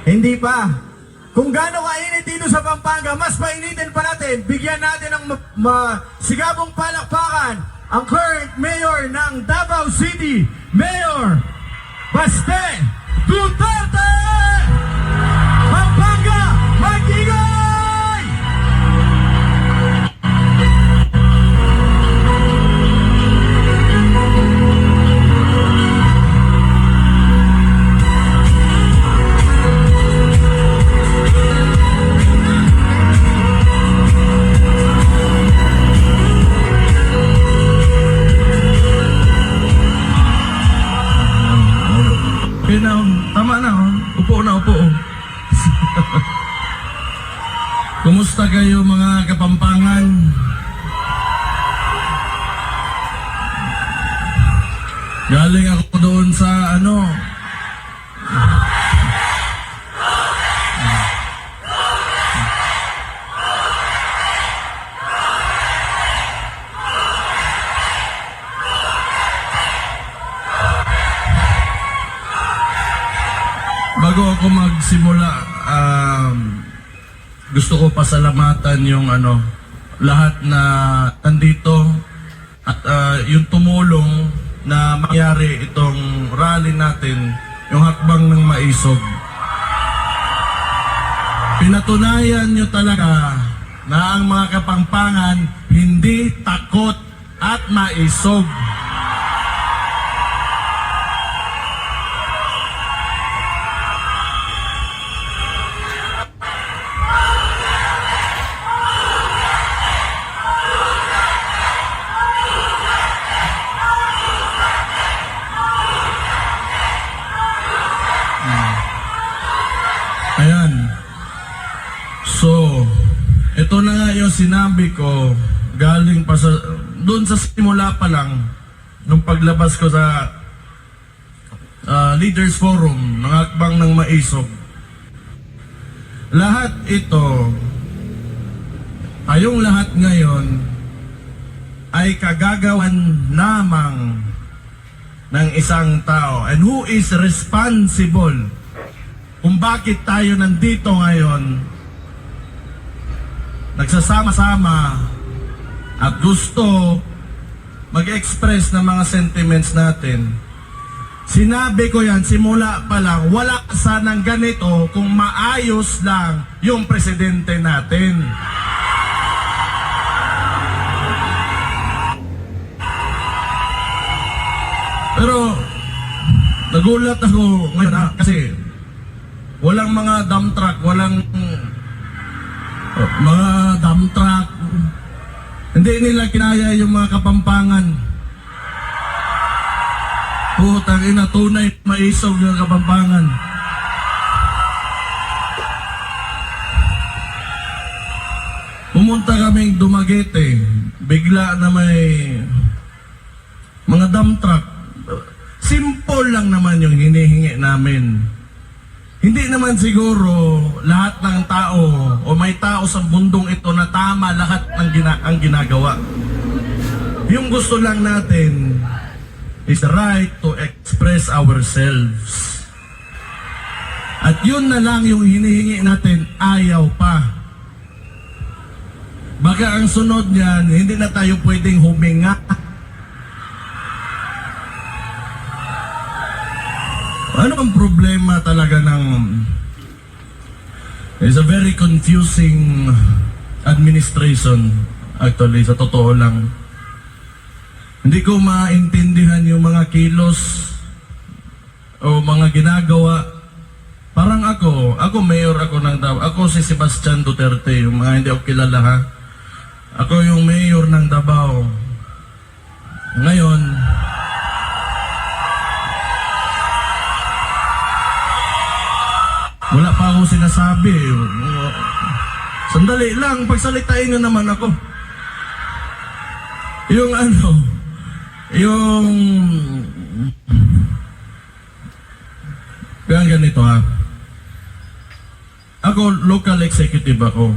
Hindi pa. Kung gaano kainit dito sa Pampanga, mas painitin pa natin. Bigyan natin ng sigabong palakpakan ang current mayor ng Davao City, Mayor Baste Duterte! Pampanga, mag-ingay! Okay na, tama na. Upo na, upo. Kumusta kayo mga Kapampangan? Galing ako doon sa bago ako magsimula, gusto ko pasalamatan yung lahat na nandito at yung tumulong na mangyari itong rally natin, yung hakbang ng maisog. Pinatunayan nyo talaga na ang mga Kapampangan hindi takot at maisog. Ayan. So, ito na nga yung sinabi ko galing pa sa doon sa simula pa lang nung paglabas ko sa Leaders Forum ng Hakbang ng Maisog. Lahat ito, tayong lahat ngayon ay kagagawan lamang ng isang tao, and who is responsible kung bakit tayo nandito ngayon, nagsasama-sama at gusto mag-express ng mga sentiments natin. Sinabi ko yan, simula pa lang, wala sanang ganito kung maayos lang yung presidente natin. Pero nagulat ako ngayon kasi walang mga dump truck, walang mga dump truck. Hindi nila kinaya yung mga Kapampangan. Putang ina, tunay maisog yung Kapampangan. Pumunta kaming Dumaguete, bigla na may mga dump truck. Simple lang naman yung hinihingi namin. Hindi naman siguro lahat ng tao o may tao sa mundong ito na tama lahat ng ang ginagawa. Yung gusto lang natin is the right to express ourselves. At yun na lang yung hinihingi natin, ayaw pa. Baka ang sunod niyan, hindi na tayo pwedeng huminga. Ano ang problema talaga ng... It's a very confusing administration, actually, sa totoo lang. Hindi ko maintindihan yung mga kilos o mga ginagawa. Parang ako mayor ako ng Davao. Ako si Sebastian Duterte, yung mga hindi ako kilala ha. Ako yung mayor ng Davao. Ngayon, wala pa ako sinasabi. Sandali lang, pagsalitain nyo naman ako. Kaya ganito ha. Ako, local executive ako.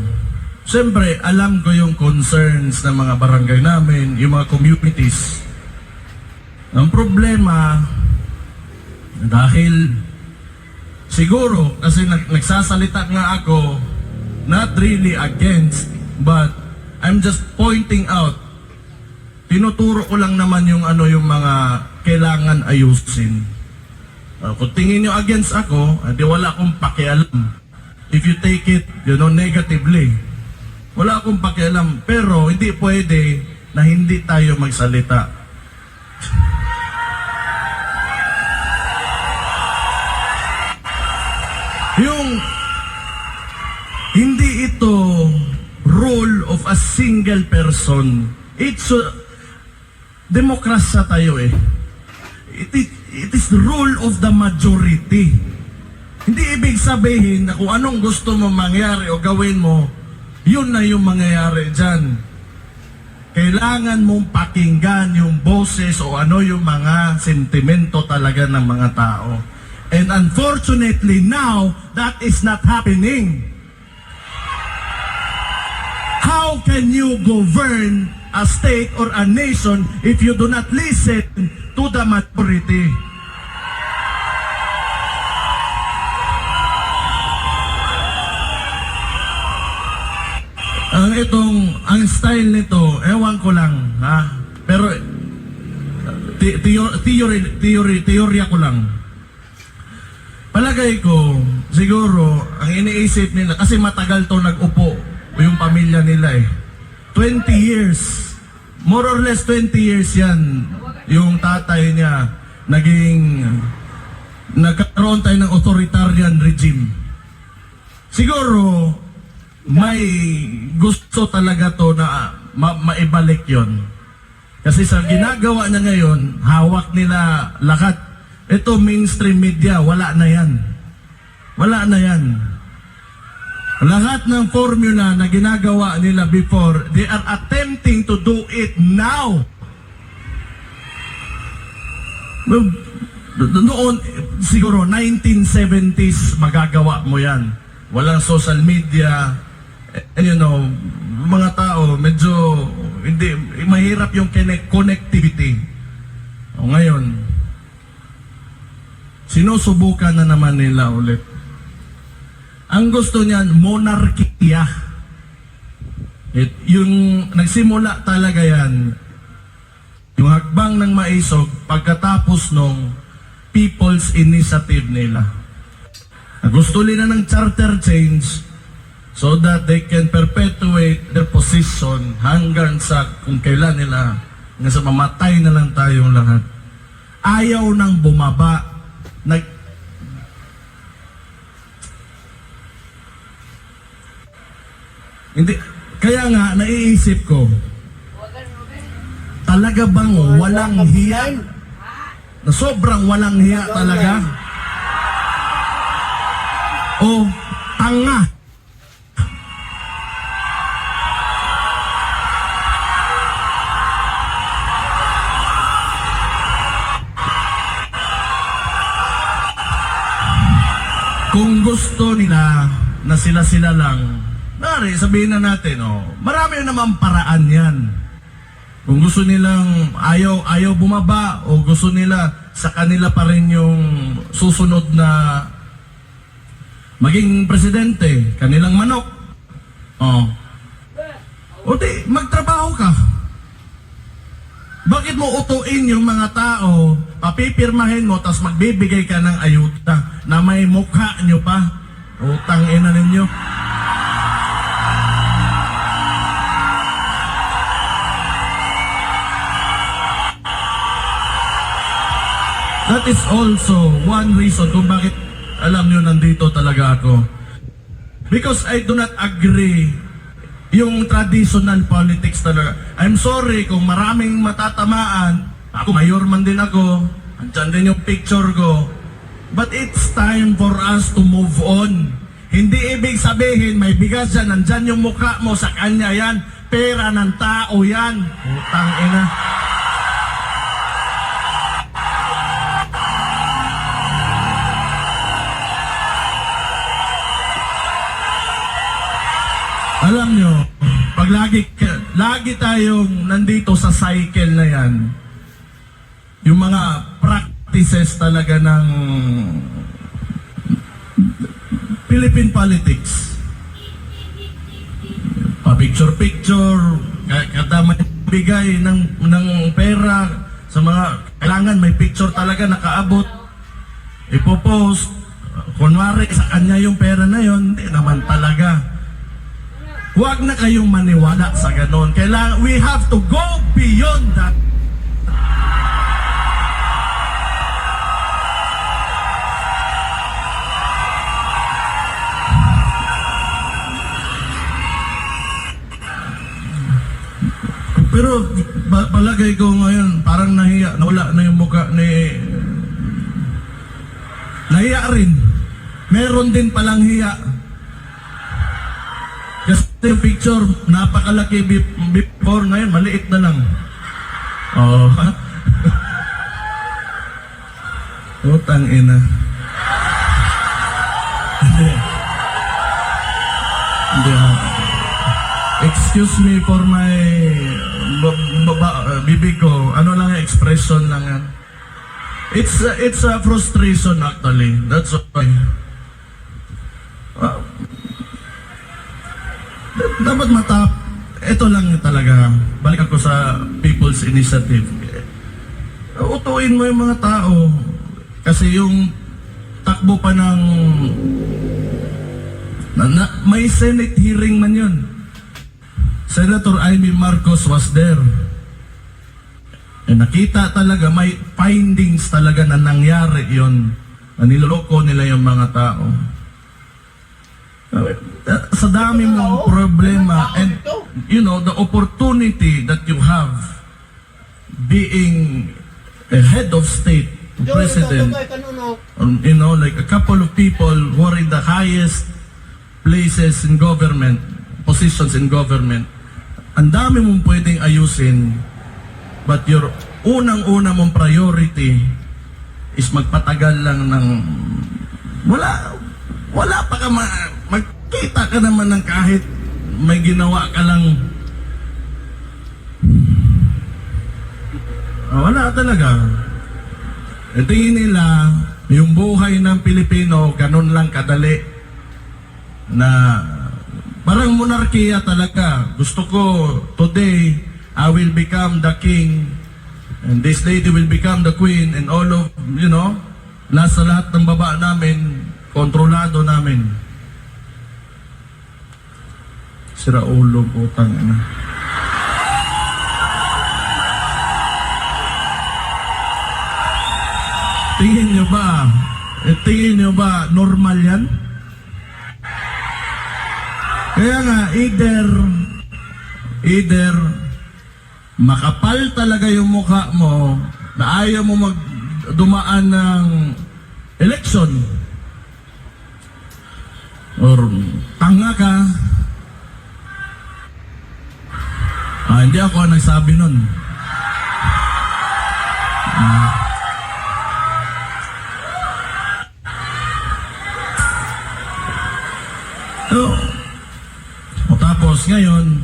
Siyempre, alam ko yung concerns ng mga barangay namin, yung mga communities. Ang problema, dahil siguro, kasi nagsasalita nga ako, not really against, but I'm just pointing out, tinuturo ko lang naman yung yung mga kailangan ayusin. Kung tingin nyo against ako, di wala akong pakialam. If you take it, negatively, wala akong pakialam. Pero hindi pwede na hindi tayo magsalita. Yung hindi ito role of a single person. It's demokrasya tayo eh. It is the rule of the majority. Hindi ibig sabihin na kung anong gusto mo mangyari o gawin mo, yun na yung mangyayari dyan. Kailangan mong pakinggan yung boses o yung mga sentimento talaga ng mga tao. And unfortunately now, that is not happening. How can you govern a state or a nation if you do not listen to the majority? Ang style nito, ewan ko lang, ha? Pero teorya ko lang. Palagay ko, siguro, ang iniisip nila, kasi matagal to nag-upo yung pamilya nila eh. 20 years, more or less 20 years yan, yung tatay niya, nagkaroon tayo ng authoritarian regime. Siguro, may gusto talaga to na maibalik yon. Kasi sa ginagawa niya ngayon, hawak nila lahat. Ito mainstream media, wala na yan. Wala na yan. Lahat ng formula na ginagawa nila before, they are attempting to do it now. Noon, siguro 1970s, magagawa mo yan. Walang social media. And mga tao, medyo, hindi, mahirap yung connectivity. O ngayon, sinusubukan na naman nila ulit. Ang gusto niyan, monarkiya. Yung nagsimula talaga yan, yung hakbang ng maisog, pagkatapos nung people's initiative nila. Gusto nila ng charter change so that they can perpetuate their position hanggang sa kung kailan nila, hanggang sa mamatay na lang tayong lahat. Ayaw nang bumaba. Hindi, kaya nga naiisip ko, talaga bang walang hiya? Na sobrang walang hiya talaga? O tanga? Kung gusto nila na sila-sila lang, sabihin na natin, marami naman paraan yan. Kung gusto nilang ayaw bumaba o gusto nila sa kanila pa rin yung susunod na maging presidente, kanilang manok. O di, magtrabaho ka. Bakit mo utuin yung mga tao, papipirmahin mo, tapos magbibigay ka ng ayuda na may mukha nyo pa? Utang ina ninyo. That is also one reason kung bakit alam nyo nandito talaga ako. Because I do not agree yung traditional politics talaga. I'm sorry kung maraming matatamaan. Ako, mayor man din ako. Andyan din yung picture ko. But it's time for us to move on. Hindi ibig sabihin, may bigas dyan, nandyan yung mukha mo, sa kanya yan. Pera ng tao yan. Utang ina. Alam nyo, pag lagi tayong nandito sa cycle na yan, yung mga practices talaga ng Philippine politics. Pa-picture-picture, kada may bigay ng pera sa mga kailangan, may picture talaga nakaabot. Ipopost, kunwari sa kanya yung pera na yon, hindi naman talaga. Huwag na kayong maniwala sa ganon. Kailangan, we have to go beyond that. Pero palagay ko ngayon, parang nahiya, nawala na yung mukha ni... Nahiya rin. Meron din palang hiya. Kasi yung picture, napakalaki before, ngayon maliit na lang. Oh. Utang ina. Hindi. Excuse me for my bibig ko. Ano lang yung expression lang yan. It's a frustration actually. That's why. Dapat ito lang talaga. Balik ako sa People's Initiative. Utuin mo yung mga tao. Kasi yung takbo pa ng may Senate hearing man yun. Senator Amy Marcos was there. Nakita talaga, may findings talaga na nangyari yon, na niloloko nila yung mga tao. Sa dami mong problema and you know, the opportunity that you have being a head of state, president, you know, like a couple of people who are in the highest places in government, positions in government, ang dami mong pwedeng ayusin, but your unang-una mong priority is magpatagal lang ng wala pa ka magkita ka naman ng kahit may ginawa ka lang. Wala talaga. Tingin nila yung buhay ng Pilipino ganun lang kadali na parang monarkiya talaga. Gusto ko today I will become the king and this lady will become the queen and all of, you know, nasa lahat ng baba namin, kontrolado namin. Sira ulo, utang ina. Tingin nyo ba normal yan? Kaya nga, either makapal talaga yung mukha mo na ayaw mo dumaan ng election or tanga ka. Hindi ako ang nagsabi nun. Tapos ngayon,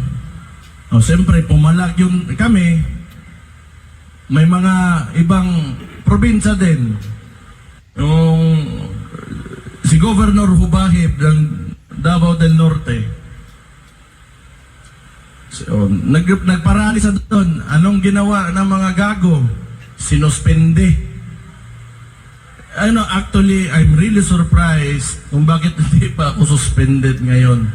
siyempre pumalag yung kami, may mga ibang probinsya din. Yung si Governor Hubahib ng Davao del Norte. So, nagparali sa doon. Anong ginawa ng mga gago? Sinuspende. Actually, I'm really surprised kung bakit hindi pa ako suspended ngayon.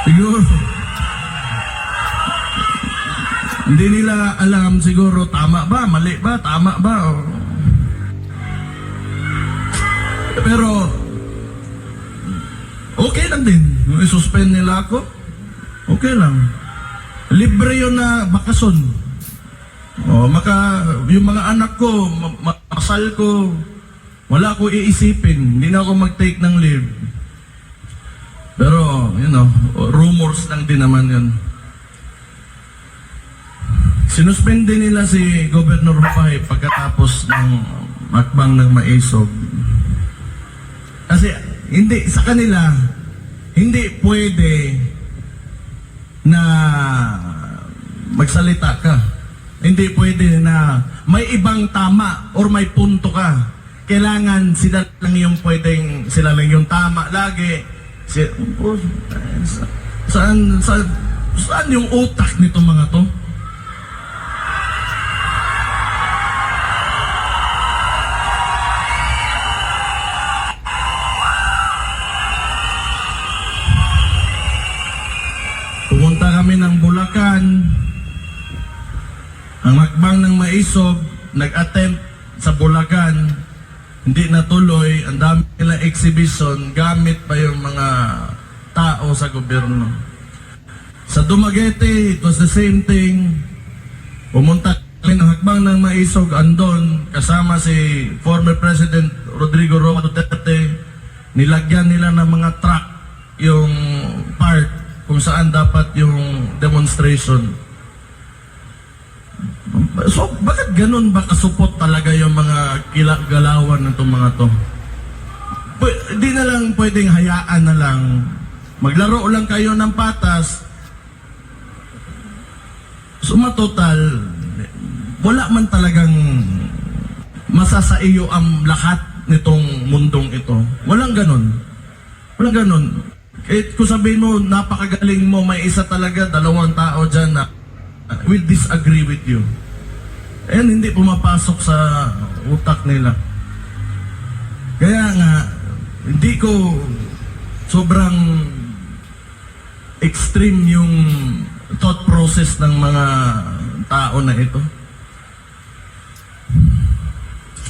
Siguro, hindi nila alam siguro tama ba, mali ba, tama ba. Pero, okay lang din. I-suspend nila ako, okay lang. Libre yun na bakasyon. Yung mga anak ko, makasal ko, wala ko iisipin. Hindi na ako mag-take ng leave. Pero, you know, rumors lang din naman yun. Sinuspende nila si Governor Rupay pagkatapos ng makbang ng Maisog. Kasi, hindi, sa kanila, hindi pwede na magsalita ka. Hindi pwede na may ibang tama or may punto ka. Kailangan sila lang yung pwedeng, sila lang yung tama lagi. Oh, saan yung utak nito mga to? Pumunta kami ng Bulacan. Ang hakbang ng Maisog, nag-attempt sa Bulacan, hindi natuloy, ang dami nila exhibition, gamit pa yung mga tao sa gobyerno. Sa Dumaguete, it was the same thing. Pumunta kami ng hakbang ng Maisog, andon, kasama si former President Rodrigo Roa Duterte, nilagyan nila ng mga truck yung part kung saan dapat yung demonstration. So, bakit ganun ba kasupot talaga yung mga galawan ng itong mga to? Di na lang pwedeng hayaan na lang. Maglaro lang kayo ng patas. Sumatotal, wala man talagang masasaiyo ang lahat nitong mundong ito. Walang ganun. Walang ganun. Kahit kung sabihin mo, napakagaling mo, may isa talaga, 2 tao dyan na will disagree with you. And hindi pumapasok sa utak nila. Kaya nga, hindi ko sobrang extreme yung thought process ng mga tao na ito.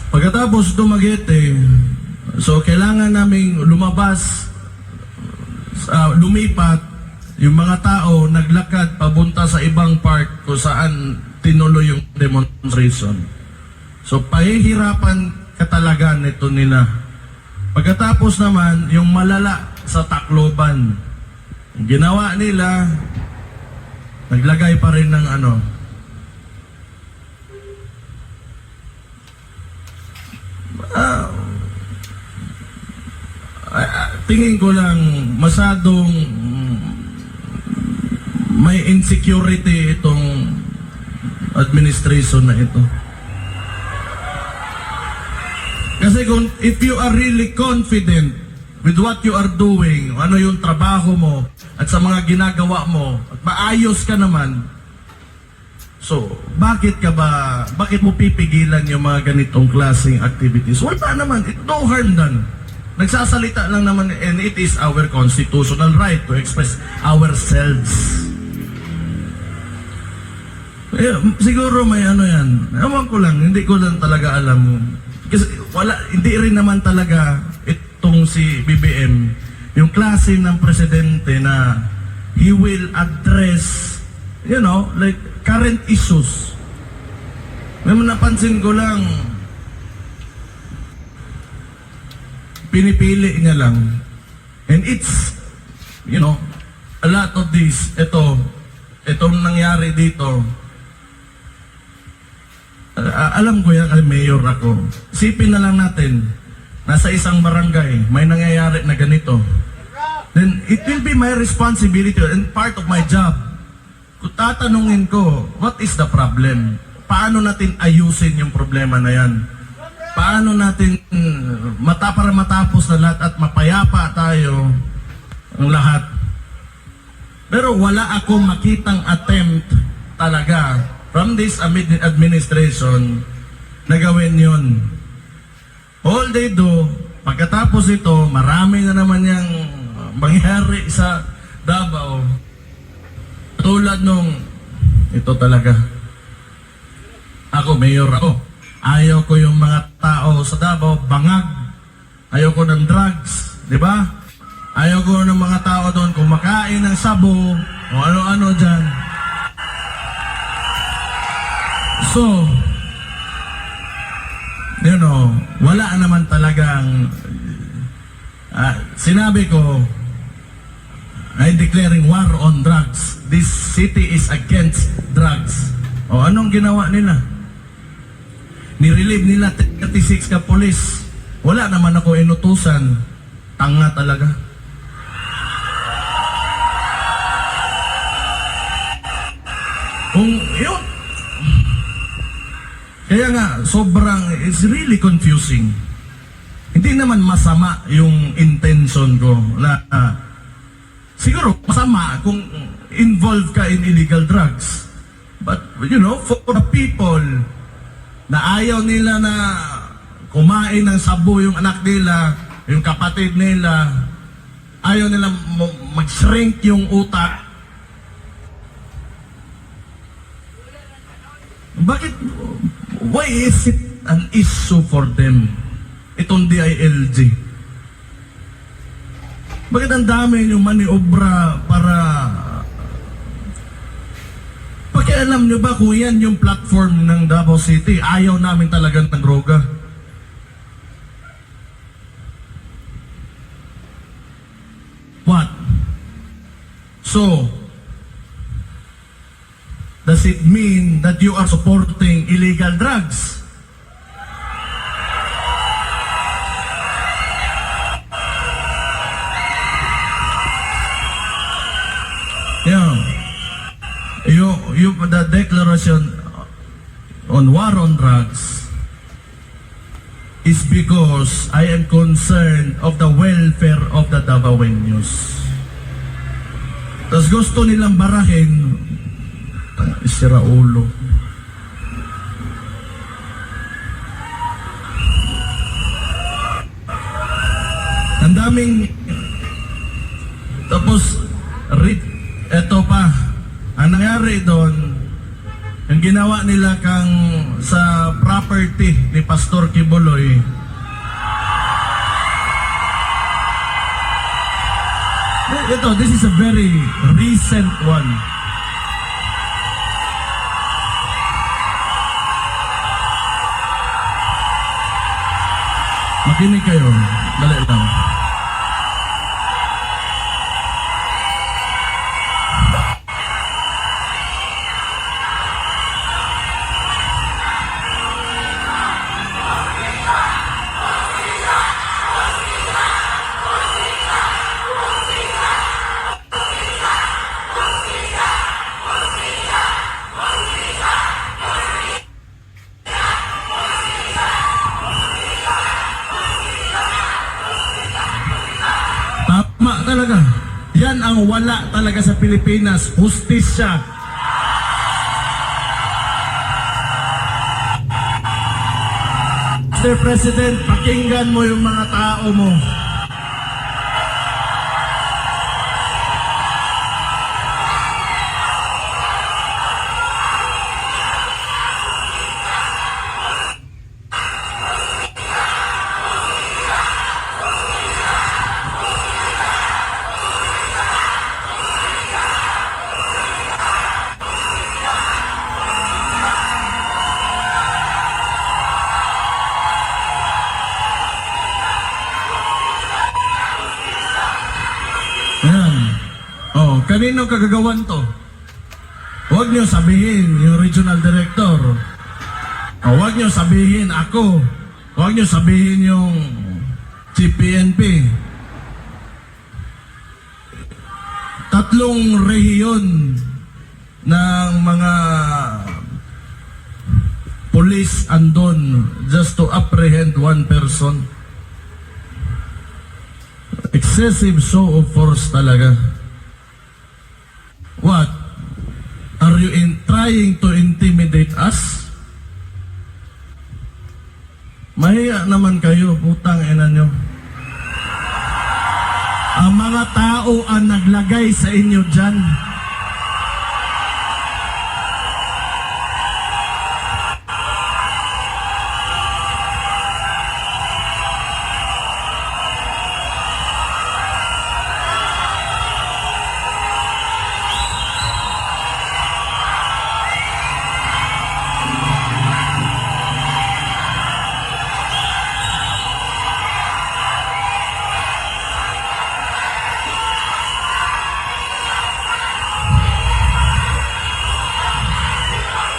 Pagkatapos Dumaguete, so kailangan naming lumabas, lumipat, yung mga tao naglakad papunta sa ibang part kung saan tinuloy yung demonstration. So pahihirapan ka talaga nito nila. Pagkatapos naman, yung malala sa Tacloban, ginawa nila, naglagay pa rin ng tingin ko lang masadong may insecurity itong administration na ito. Kasi if you are really confident with what you are doing, ano yung trabaho mo at sa mga ginagawa mo at maayos ka naman, so bakit mo pipigilan yung mga ganitong klaseng activities? Wala naman, no harm done. Nagsasalita lang naman, and it is our constitutional right to express ourselves. Siguro may yan. Ewan ko lang, hindi ko lang talaga alam. Kasi hindi rin naman talaga itong si BBM, yung klase ng presidente na he will address, like current issues. May napansin ko lang, pinipili niya lang. And it's, a lot of this, itong nangyari dito, alam ko yan, mayor ako. Sipin na lang natin, nasa isang barangay, may nangyayari na ganito. Then, it will be my responsibility and part of my job. Kung tatanungin ko, what is the problem? Paano natin ayusin yung problema na yan? Paano natin para matapos na lahat at mapayapa tayo ang lahat? Pero wala akong makitang attempt talaga from this administration na gawin yun. All they do, pagkatapos ito, marami na naman yung mangyari sa Davao. Tulad nung, ito talaga, ako, mayor ako. Ayaw ko yung mga tao sa Davao, bangag. Ayaw ko ng drugs, di ba? Ayaw ko ng mga tao doon kumakain ng sabo, o ano-ano dyan. So, wala naman talagang sinabi ko, I'm declaring war on drugs. This city is against drugs. O anong ginawa nila? Nirelieve nila 36 ka polis. Wala naman ako inutusan. Tanga talaga. Kung yun, Kaya nga, it's really confusing. Hindi naman masama yung intention ko na siguro masama kung involved ka in illegal drugs. But, for the people na ayaw nila na kumain ng sabo yung anak nila, yung kapatid nila, ayaw nila mag-shrink yung utak. Bakit, why is it an issue for them? Itong DILG. Bakit ang dami yung maniobra para... Pakialam nyo ba kung yan yung platform ng Davao City? Ayaw namin talagang ng droga. What? So, does it mean that you are supporting illegal drugs? The declaration on war on drugs is because I am concerned of the welfare of the Davaoenos. Tapos gusto nilang barahin, isira ulo. Ang daming, tapos, eto pa, ang nangyari doon, yung ginawa nila sa property ni Pastor Kibuloy, this is a very recent one. Makinig kayo, dali lang. Talaga. Yan ang wala talaga sa Pilipinas, hustisya. Mr. President, pakinggan mo yung mga tao mo. Kanino kagagawan to? Huwag niyo sabihin yung regional director. Huwag niyo sabihin ako. Huwag niyo sabihin yung Chief PNP. 3 rehiyon ng mga police andon just to apprehend one person. Excessive show of force talaga. What? Are you trying to intimidate us? Mahiya naman kayo, putang ina nyo. Ang mga tao ang naglagay sa inyo dyan.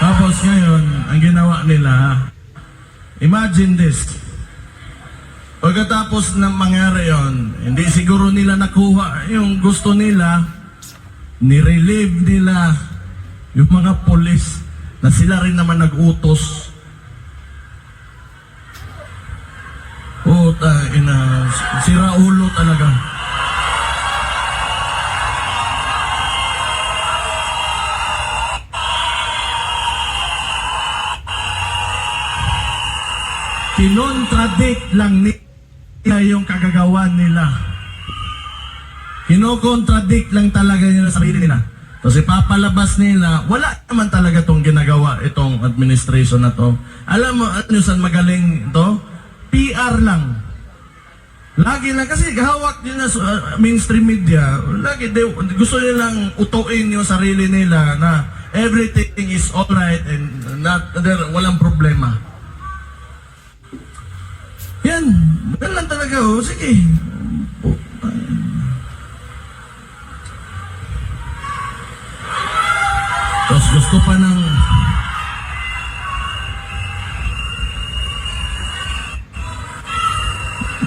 Tapos ngayon, ang ginawa nila, imagine this. Pagkatapos ng mangyari yon, hindi siguro nila nakuha yung gusto nila, nirelieve nila yung mga polis na sila rin naman nag-utos sira ulo talaga. Kinontradict lang nila yung kagagawan nila. Kinokontradict lang talaga nila sa sarili nila. Tapos ipapalabas nila, wala naman talaga itong ginagawa, itong administration na to. Alam mo, ano saan magaling ito? PR lang. Lagi lang, kasi hawak nila sa mainstream media, lagi gusto nilang utuin yung sarili nila na everything is alright and walang problema. Yan lang talaga, oh. Sige. Tapos gusto pa ng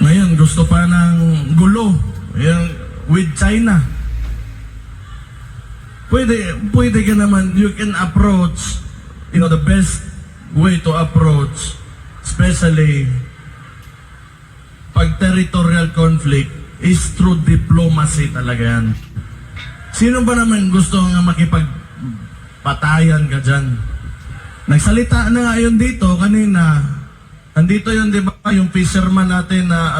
ngayon gusto pa ng gulo yung with China. Pwede ka naman, you can approach, the best way to approach, especially pag territorial conflict, is through diplomacy talaga yan. Sino ba naman gusto nga makipagpatayan ka dyan? Nagsalita na nga yun dito kanina. Andito yun, di ba, yung fisherman natin na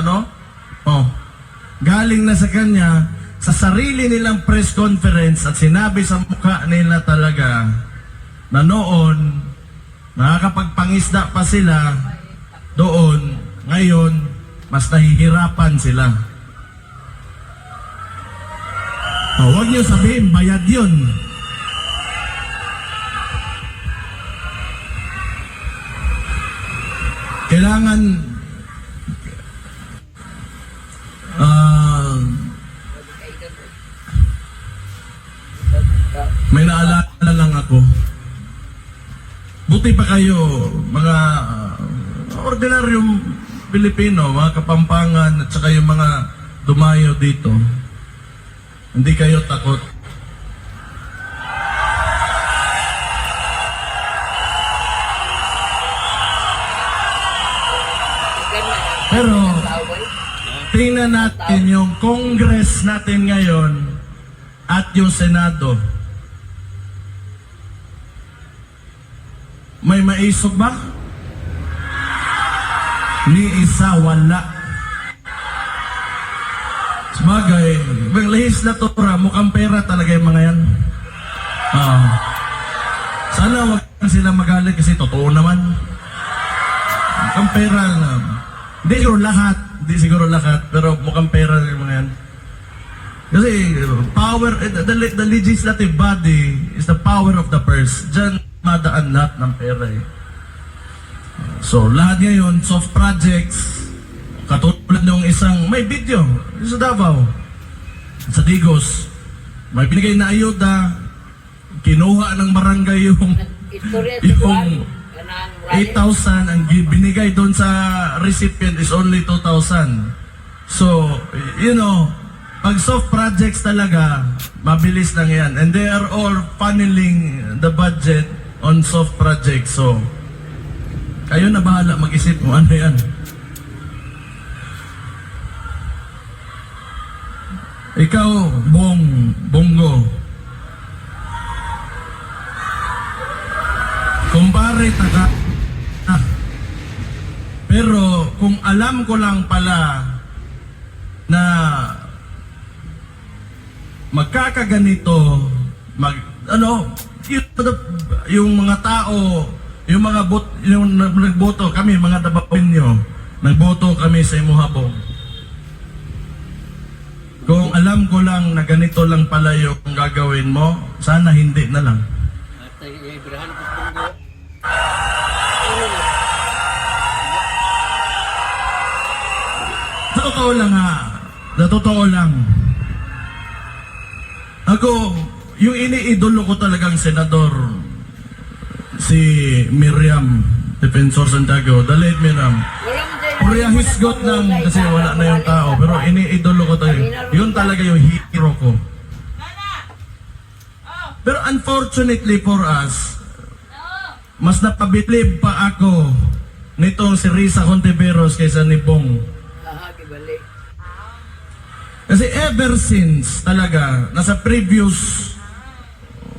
galing na sa kanya, sa sarili nilang press conference at sinabi sa mukha nila talaga na noon, nakakapagpangisda pa sila doon, ngayon, mas nahihirapan sila. Huwag niyo sabihin, bayad yun. Kailangan may naalala lang ako. Buti pa kayo, mga ordinaryong Pilipino, mga Kapampangan at saka yung mga dumayo dito. Hindi kayo takot. Pero tingnan natin yung Congress natin ngayon at yung Senado. May maisog ba? Ni isa wala. Sabagay, ang lehislatura, mukhang pera talaga yung mga yan. Sana wag sila magalit kasi totoo naman. Mukhang pera na. Hindi siguro lahat, pero mukhang pera yung mga yan. Kasi power, the legislative body is the power of the purse. Diyan madaan lahat ng pera eh. So, lahat ngayon, soft projects, katulad ng isang, may video, sa Davao, sa Digos, may binigay na ayuda, kinuha ng barangay yung 8,000, ang binigay doon sa recipient is only 2,000. So, pag soft projects talaga, mabilis lang yan. And they are all funneling the budget on soft projects. So, kayo na bahala mag-isip mo ano yan. Ikaw, Bongo. Kumpare taga. Pero kung alam ko lang pala na magkakaganito, yung mga tao, yung nagboto kami, mga Dabawenyo, nagboto kami sa Imuhabong. Kung alam ko lang na ganito lang pala yung gagawin mo, sana hindi na lang. Sa totoo lang. Ako, yung iniidolo ko talagang senador, si Miriam Defensor Santiago, the late Miriam. Puriya hisgot lang kasi wala na yung tao, pero iniidolo ko talaga. Yun talaga yung hero ko. Pero unfortunately for us, mas napabilib pa ako nitong si Risa Contiveros kaysa ni Bong. Kasi ever since talaga, nasa previous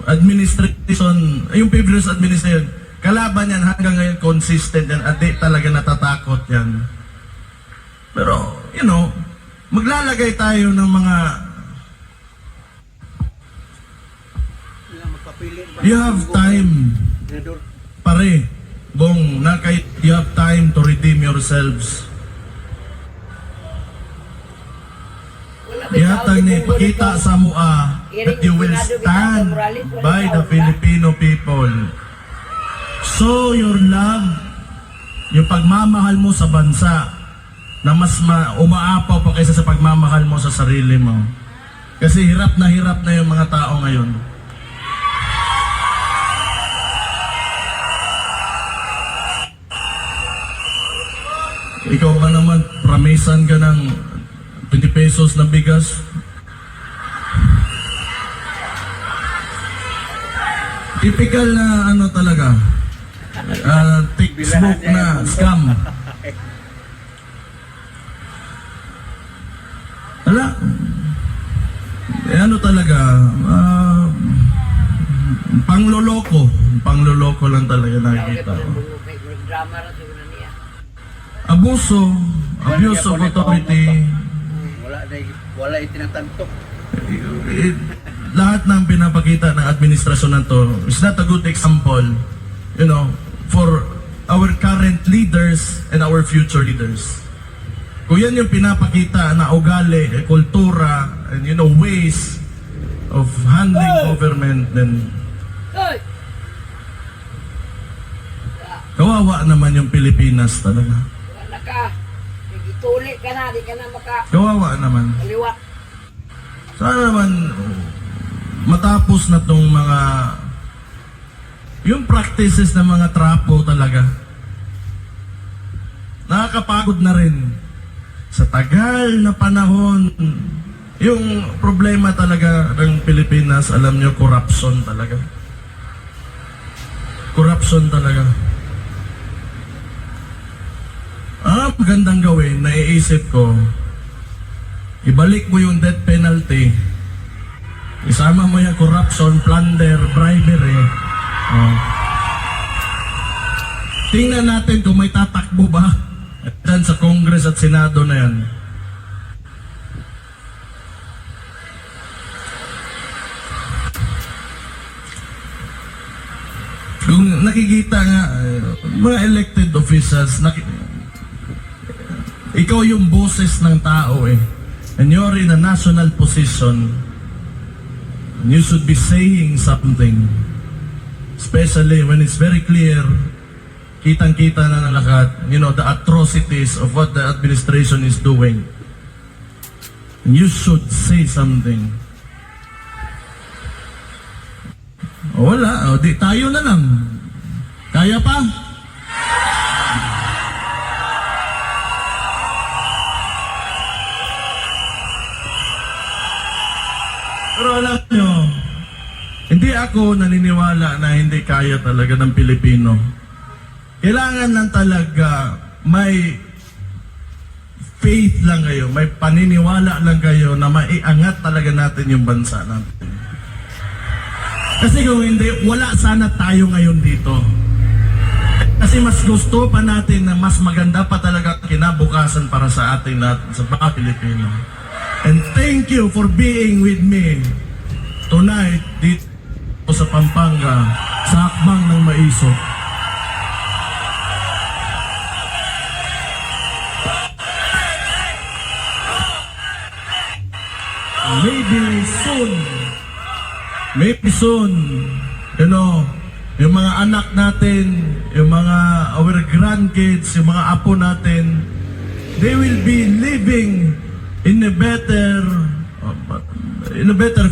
administration, yung previous administration, kalaban yan hanggang ngayon consistent yan at di talaga natatakot yan. Pero, you know, maglalagay tayo ng mga you have time, pare, Bong, you have time to redeem yourselves. Ihatag ni pakita sa mua that you will stand by the Filipino people. Show your love, yung pagmamahal mo sa bansa na mas umaapaw pa kaysa sa pagmamahal mo sa sarili mo. Kasi hirap na yung mga tao ngayon. Ikaw ba naman, promisan ka ng 20 pesos na bigas? Typical na ano talaga, textbook na scam. Wala. Ano talaga, pangloloko lang talaga nakikita ko. Abuso, abuse of authority. Wala itinatantok. Lahat ng pinapakita ng administrasyon na to is not a good example, you know, for our current leaders and our future leaders. Kung yan yung pinapakita na ugali, kultura, and you know, ways of handling government, then kawawa naman yung Pilipinas talaga. Tuli ka na, di ka na Kawawa naman. makaliwat. Sana naman matapos na tong mga yung practices ng mga trapo talaga. Nakakapagod na rin. Sa tagal na panahon, yung problema talaga ng Pilipinas, alam nyo, corruption talaga. Corruption talaga. Magandang gawin, naiisip ko, ibalik mo yung death penalty, isama mo yung corruption, plunder, bribery. Tingnan natin kung may tatakbo ba dyan sa Congress at Senado na yan. Kung nakikita nga, mga elected officials, ikaw yung boses ng tao eh. And you're in a national position. You should be saying something. Especially when it's very clear, kitang-kita na ng lahat, you know, the atrocities of what the administration is doing. You should say something. Wala, di tayo na lang. Kaya pa? Pero alam nyo, hindi ako naniniwala na hindi kaya talaga ng Pilipino. Kailangan lang talaga may faith lang kayo, may paniniwala lang kayo na maiangat talaga natin yung bansa natin. Kasi kung hindi, wala sana tayo ngayon dito. Kasi mas gusto pa natin na mas maganda pa talaga kinabukasan para sa ating natin, sa mga Pilipino. And thank you for being with me tonight dito sa Pampanga, sa Hakbang ng Maisog. Maybe soon, you know, yung mga anak natin, yung mga our grandkids, yung mga apo natin, they will be living in a better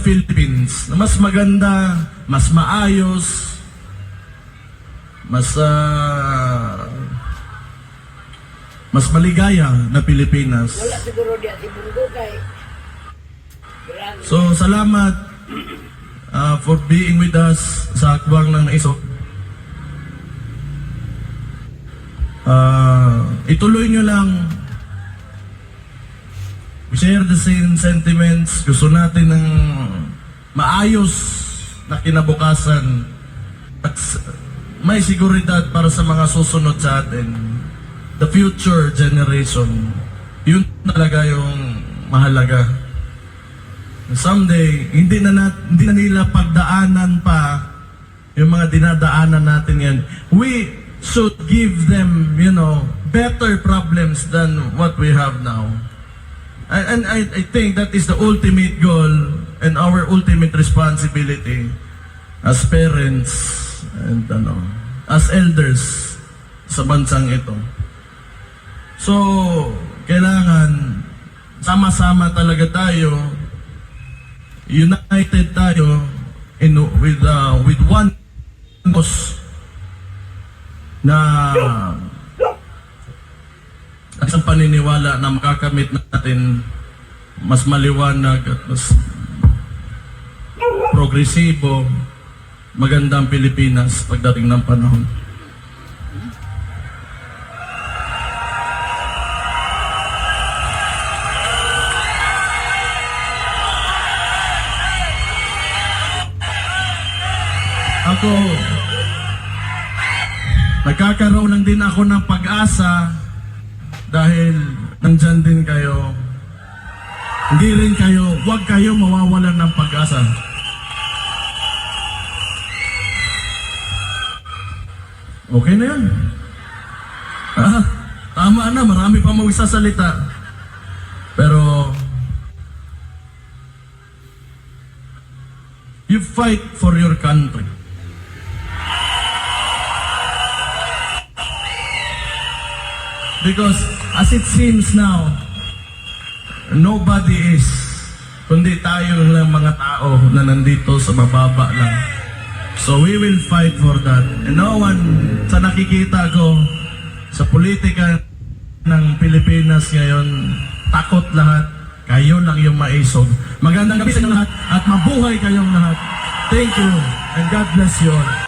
Philippines, na mas maganda, mas maayos, mas maligaya na Pilipinas. Wala siguro di ati mundo kay. So, salamat for being with us sa Hakbang ng Maisog. Ituloy nyo lang. share the same sentiments. Gusto natin ng maayos na kinabukasan at may seguridad para sa mga susunod sa atin. The future generation. Yun talaga yung mahalaga. Someday, hindi na nila pagdaanan pa yung mga dinadaanan natin yan. We should give them, better problems than what we have now. And I think that is the ultimate goal and our ultimate responsibility as parents and as elders sa bansang ito. So, kailangan sama-sama talaga tayo, united tayo with one cause na isang paniniwala na makakamit natin mas maliwanag at mas progresibo, magandang Pilipinas pagdating ng panahon. Ako, nagkakaroon lang din ako ng pag-asa dahil nandyan din kayo. Hindi rin kayo, huwag kayo mawawalan ng pag-asa. Okay na yan. Tama na, marami pa magsasalita. Pero, you fight for your country. Because as it seems now, nobody is, kundi tayo lang mga tao na nandito sa mababa lang. So we will fight for that. And no one, sa nakikita ko, sa politika ng Pilipinas ngayon, takot lahat. Kayo lang yung maisog. Magandang gabi sa inyo lahat at mabuhay kayong lahat. Thank you and God bless you all.